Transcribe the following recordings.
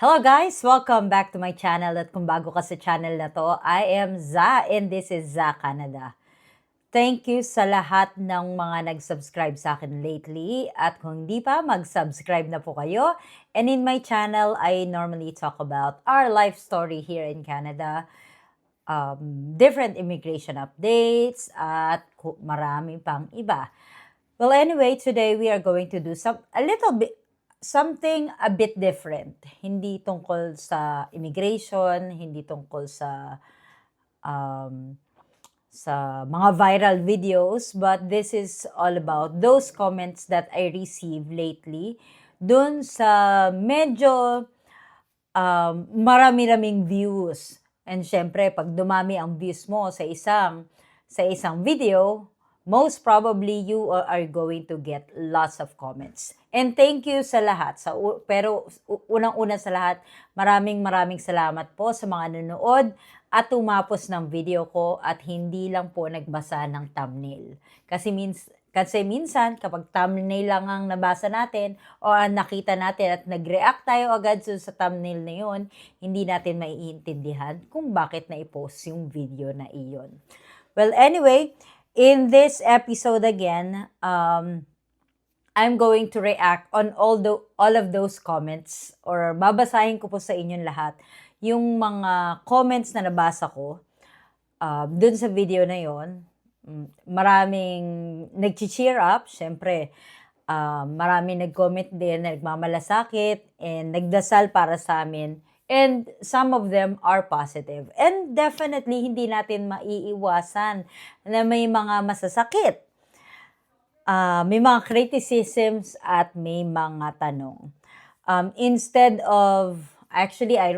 Hello guys! Welcome back to my channel at kung bago ka sa channel na to, I am Za and this is Za Canada. Thank you sa lahat ng mga nag-subscribe sa akin lately at kung hindi pa, mag-subscribe na po kayo. And in my channel, I normally talk about our life story here in Canada, different immigration updates at marami pang iba. Well, anyway, today we are going to do something a bit different. Hindi tungkol sa immigration, hindi tungkol sa mga viral videos, but this is all about those comments that I received lately dun sa medyo marami-raming views. And syempre, pag dumami ang views mo sa isang video, most probably you are going to get lots of comments. And thank you sa lahat. Pero unang-una sa lahat, maraming salamat po sa mga nanonood at tumapos ng video ko at hindi lang po nagbasa ng thumbnail. Kasi minsan, kapag thumbnail lang ang nabasa natin o ang nakita natin at nag-react tayo agad sa thumbnail na yun, hindi natin maiintindihan kung bakit na-i-post yung video na iyon. Well, anyway, in this episode again, I'm going to react on all of those comments or babasahin ko po sa inyong lahat yung mga comments na nabasa ko dun sa video na yon. Maraming nag-cheer up, syempre. Maraming nag-comment din, nagmamalasakit, and nagdasal para sa amin. And some of them are positive. And definitely, hindi natin maiiwasan na may mga masasakit. May mga criticisms at may mga tanong. Actually, I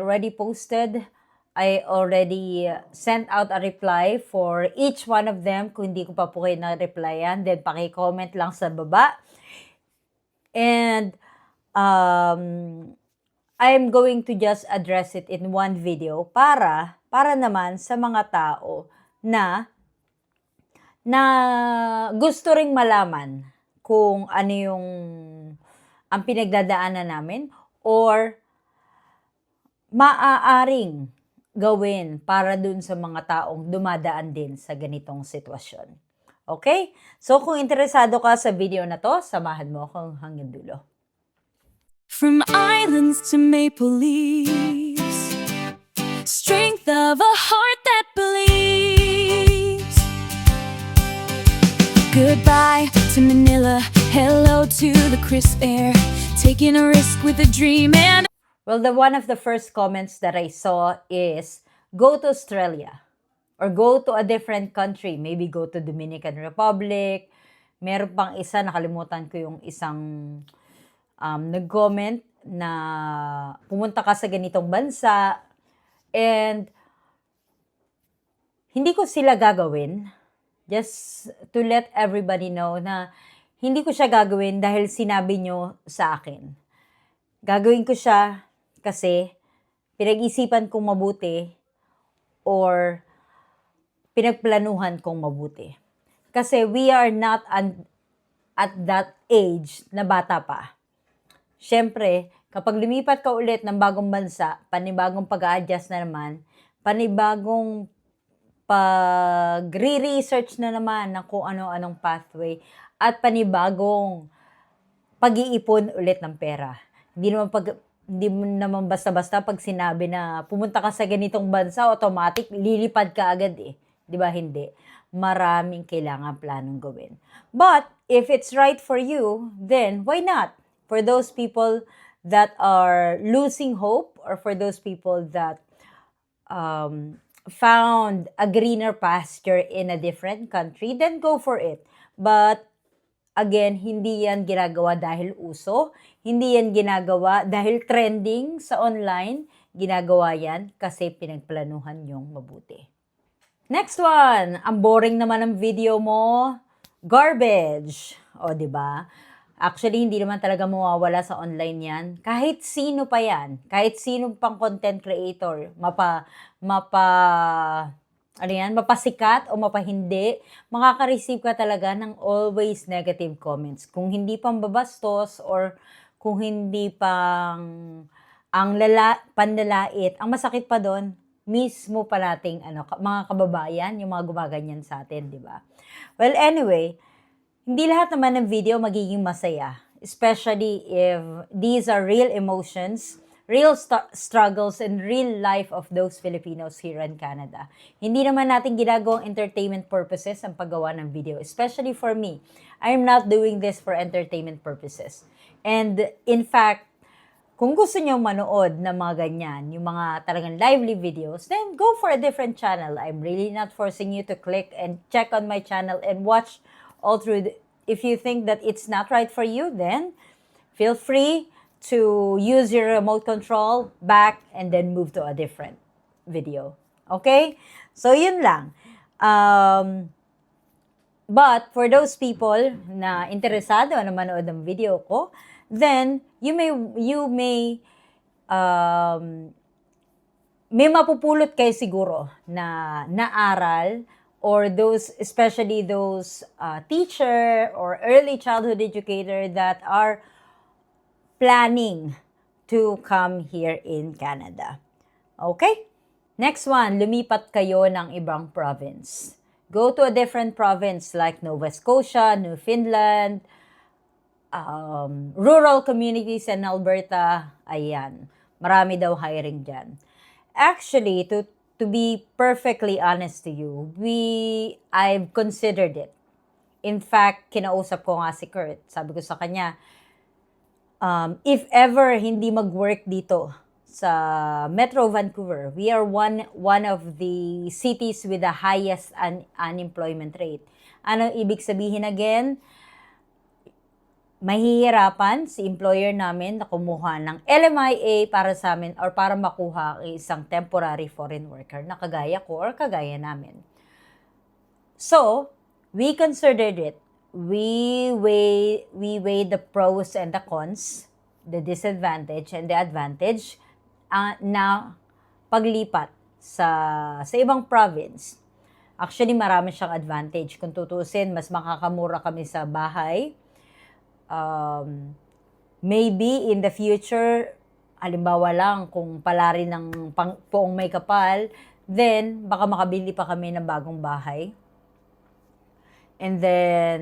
already sent out a reply for each one of them. Kung hindi ko pa po kayo na-replyan, then paki-comment lang sa baba. And I'm going to just address it in one video para naman sa mga tao na gusto ring malaman kung ano yung ang pinagdadaanan namin or maaaring gawin para dun sa mga taong dumadaan din sa ganitong sitwasyon. Okay? So kung interesado ka sa video na to, samahan mo akong hanggang dulo. From islands to maple leaves, strength of a heart that believes. Goodbye to Manila, hello to the crisp air, taking a risk with a dream and... Well, one of the first comments that I saw is, go to Australia or go to a different country. Maybe go to Dominican Republic. Meron pang isa, nakalimutan ko yung isang nag-comment na pumunta ka sa ganitong bansa and hindi ko sila gagawin. Just to let everybody know na hindi ko siya gagawin dahil sinabi nyo sa akin. Gagawin ko siya kasi pinag-isipan kong mabuti or pinagplanuhan kong mabuti. Kasi we are not at that age na bata pa. Siyempre, kapag lumipat ka ulit ng bagong bansa, panibagong pag-a-adjust na naman, panibagong pag-re-research na naman ng kung ano-anong pathway, at panibagong pag-iipon ulit ng pera. Hindi naman basta-basta pag sinabi na pumunta ka sa ganitong bansa, automatic, lilipad ka agad eh. Di ba? Hindi. Maraming kailangan planong gawin. But, if it's right for you, then why not? For those people that are losing hope or for those people that found a greener pasture in a different country, then go for it. But again, hindi yan ginagawa dahil uso. Hindi yan ginagawa dahil trending sa online. Ginagawa yan kasi pinagplanuhan yung mabuti. Next one. Ang boring naman ng video mo. Garbage. O, diba? Actually, hindi naman talaga mawawala sa online yan. Kahit sino pa yan. Kahit sino pang content creator. Mapasikat o mapahindi, makaka-receive ka talaga ng always negative comments. Kung hindi pang babastos or kung hindi pang ang panlalait, ang masakit pa doon, mismo pa nating mga kababayan, yung mga gumaganyan sa atin, di ba? Well, anyway, hindi lahat naman ng video magiging masaya, especially if these are real emotions, real struggles, and real life of those Filipinos here in Canada. Hindi naman natin ginagawang entertainment purposes ang paggawa ng video, especially for me. I'm not doing this for entertainment purposes. And in fact, kung gusto niyo manood ng mga ganyan, yung mga talagang lively videos, then go for a different channel. I'm really not forcing you to click and check on my channel and watch all through. If you think that it's not right for you, then feel free to use your remote control back and then move to a different video. Okay? So, yun lang. But for those people na interesado na manood ng video ko, then you may may mapupulot kayo siguro na naaral, or those, especially those teacher or early childhood educator that are planning to come here in Canada. Okay? Next one, lumipat kayo ng ibang province. Go to a different province like Nova Scotia, Newfoundland, rural communities in Alberta. Ayan, marami daw hiring dyan. Actually, to be perfectly honest to you, I've considered it. In fact, kinausap ko nga si Kurt. Sabi ko sa kanya, if ever hindi mag-work dito sa Metro Vancouver, we are one of the cities with the highest unemployment rate. Ano ibig sabihin again? Mahihirapan si employer namin na kumuha ng LMIA para sa amin or para makuha ang isang temporary foreign worker na kagaya ko or kagaya namin. So, we considered it. We weighed the pros and the cons, the disadvantage and the advantage na paglipat sa ibang province. Actually, marami siyang advantage. Kung tutusin, mas makakamura kami sa bahay. Maybe in the future, halimbawa lang, kung pala rin ng poong may kapal, then baka makabili pa kami ng bagong bahay. And then,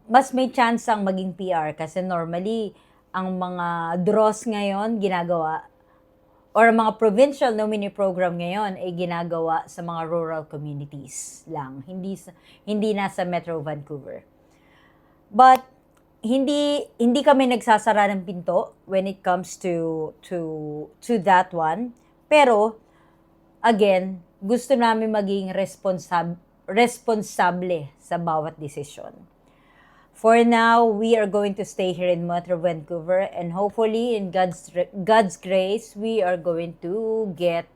mas may chance ang maging PR kasi normally, ang mga draws ngayon ginagawa, or mga provincial nominee program ngayon ay ginagawa sa mga rural communities lang, hindi na sa Metro Vancouver. But hindi kami nagsasara ng pinto when it comes to that one. Pero again, gusto namin maging responsable sa bawat desisyon. For now, we are going to stay here in Metro Vancouver, and hopefully in God's grace, we are going to get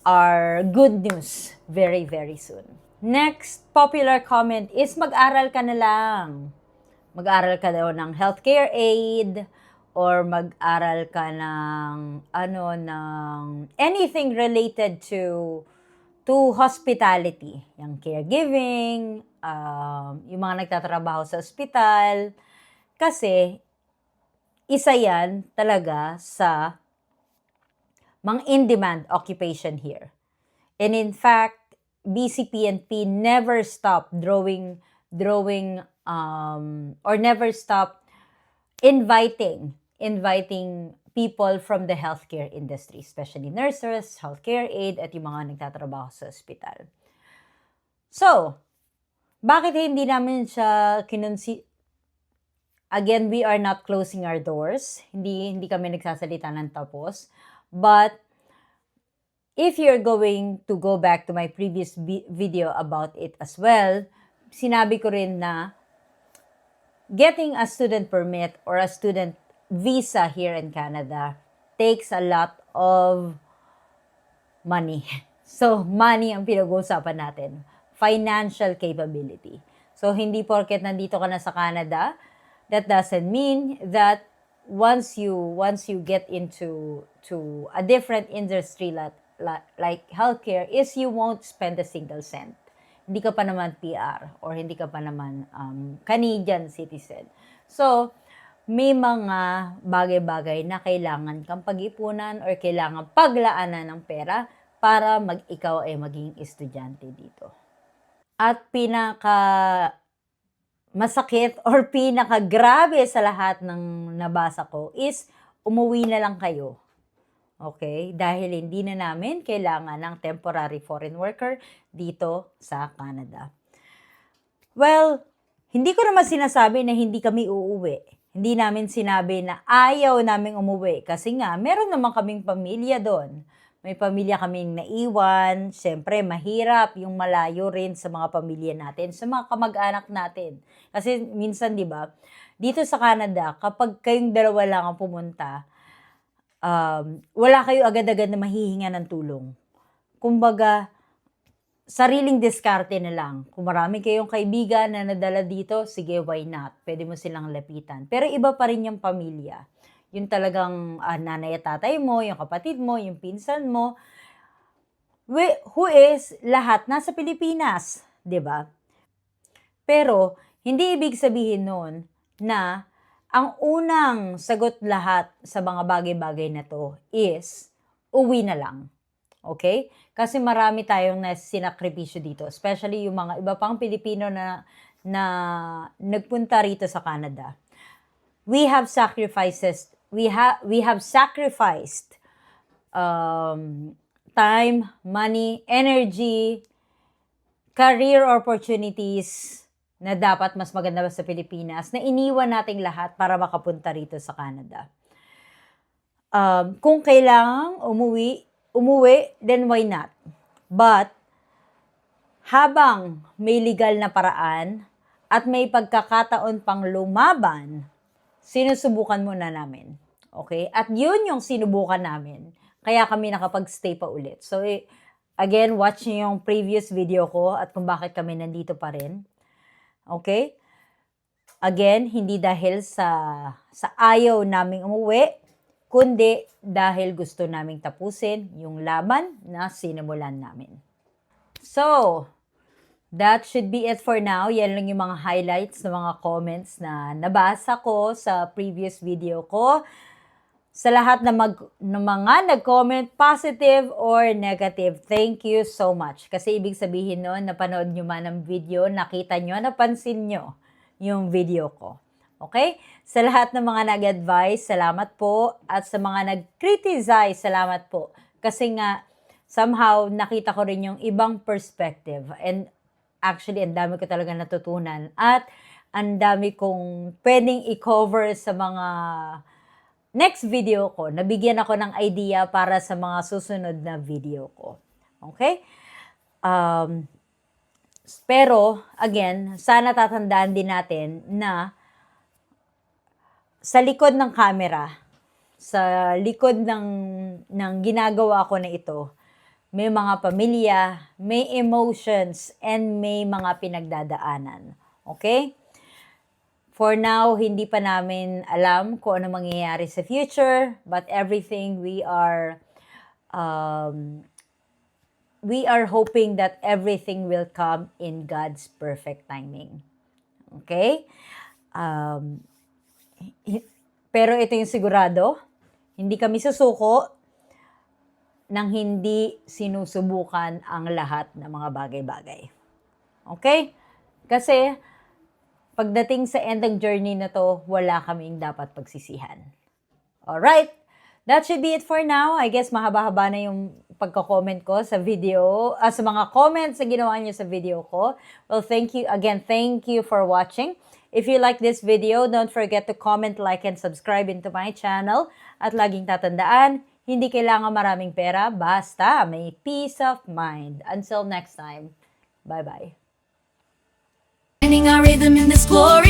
our good news very, very soon. Next popular comment is mag-aral ka na lang. Mag-aral ka daw ng healthcare aid, or mag-aral ka ng anything related to hospitality, yung caregiving, yung mga nagtatrabaho sa ospital, kasi isa yan talaga sa mga in-demand occupation here. And in fact, BCPNP never stopped drawing or never stopped inviting people from the healthcare industry, especially nurses, healthcare aid, at yung mga nagtatrabaho sa ospital. So, bakit hindi namin siya Again, we are not closing our doors. Hindi kami nagsasalita ng tapos. But, if you're going to go back to my previous video about it as well, sinabi ko rin na getting a student permit or a student visa here in Canada takes a lot of money. So, money ang pinag-uusapan natin. Financial capability. So, hindi porket nandito ka na sa Canada, that doesn't mean that once you get into a different industry like healthcare, is you won't spend a single cent. Hindi ka pa naman PR or hindi ka pa naman Canadian citizen. So, may mga bagay-bagay na kailangan kang pag-ipunan or kailangan paglaanan ng pera para ikaw ay maging estudyante dito. At pinaka masakit or pinaka-grabe sa lahat ng nabasa ko is umuwi na lang kayo. Okay? Dahil hindi na namin kailangan ng temporary foreign worker dito sa Canada. Well, hindi ko naman sinasabi na hindi kami uuwi. Hindi namin sinabi na ayaw naming umuwi kasi nga, meron naman kaming pamilya doon. May pamilya kaming naiwan. Siyempre, mahirap yung malayo rin sa mga pamilya natin, sa mga kamag-anak natin. Kasi minsan, di ba, dito sa Canada, kapag kayong dalawa lang ang pumunta, wala kayo agad-agad na mahihinga ng tulong. Kumbaga, sariling diskarte na lang. Kung marami kayong kaibigan na nadala dito, sige, why not? Pwede mo silang lapitan. Pero iba pa rin yung pamilya. Yung talagang nanay at tatay mo, yung kapatid mo, yung pinsan mo, who is lahat nasa Pilipinas, 'di ba? Pero, hindi ibig sabihin nun na ang unang sagot lahat sa mga bagay-bagay na to is uwi na lang. Okay? Kasi marami tayong sinakripisyo dito, especially yung mga iba pang Pilipino na nagpunta rito sa Canada. We have sacrificed time, money, energy, career opportunities na dapat mas maganda sa Pilipinas na iniwan nating lahat para makapunta rito sa Canada. Kung kailangang umuwi, then why not? But, habang may legal na paraan at may pagkakataon pang lumaban, sinusubukan muna namin. Okay? At yun yung sinubukan namin. Kaya kami nakapag-stay pa ulit. So, again, watch niyo yung previous video ko at kung bakit kami nandito pa rin. Okay? Again, hindi dahil sa ayaw naming umuwi, kundi dahil gusto naming tapusin yung laban na sinimulan namin. So, that should be it for now. Yan lang yung mga highlights ng mga comments na nabasa ko sa previous video ko. Sa lahat na mga nag-comment, positive or negative, thank you so much. Kasi ibig sabihin nun, napanood nyo man ang video, nakita nyo, napansin nyo yung video ko. Okay? Sa lahat ng mga nag-advise, salamat po. At sa mga nag-criticize, salamat po. Kasi nga, somehow, nakita ko rin yung ibang perspective. And actually, ang dami ko talaga natutunan. At ang dami kong pwedeng i-cover sa mga next video ko. Nabigyan ako ng idea para sa mga susunod na video ko. Okay? Pero, again, sana tatandaan din natin na sa likod ng camera, sa likod ng ginagawa ko na ito, may mga pamilya, may emotions, and may mga pinagdadaanan. Okay? For now, hindi pa namin alam kung ano mangyayari sa future, but everything we are hoping that everything will come in God's perfect timing. Okay? Pero ito yung sigurado, hindi kami susuko nang hindi sinusubukan ang lahat ng mga bagay-bagay. Okay? Kasi, pagdating sa end ng journey na to, wala kaming dapat pagsisihan. Alright? That should be it for now. I guess mahaba-haba na yung pagko-comment ko sa video, sa mga comments na ginawa niyo sa video ko. Well, thank you again. Thank you for watching. If you like this video, don't forget to comment, like, and subscribe into my channel. At laging tatandaan, hindi kailangan maraming pera, basta may peace of mind. Until next time, bye-bye. Finding our rhythm in this glorious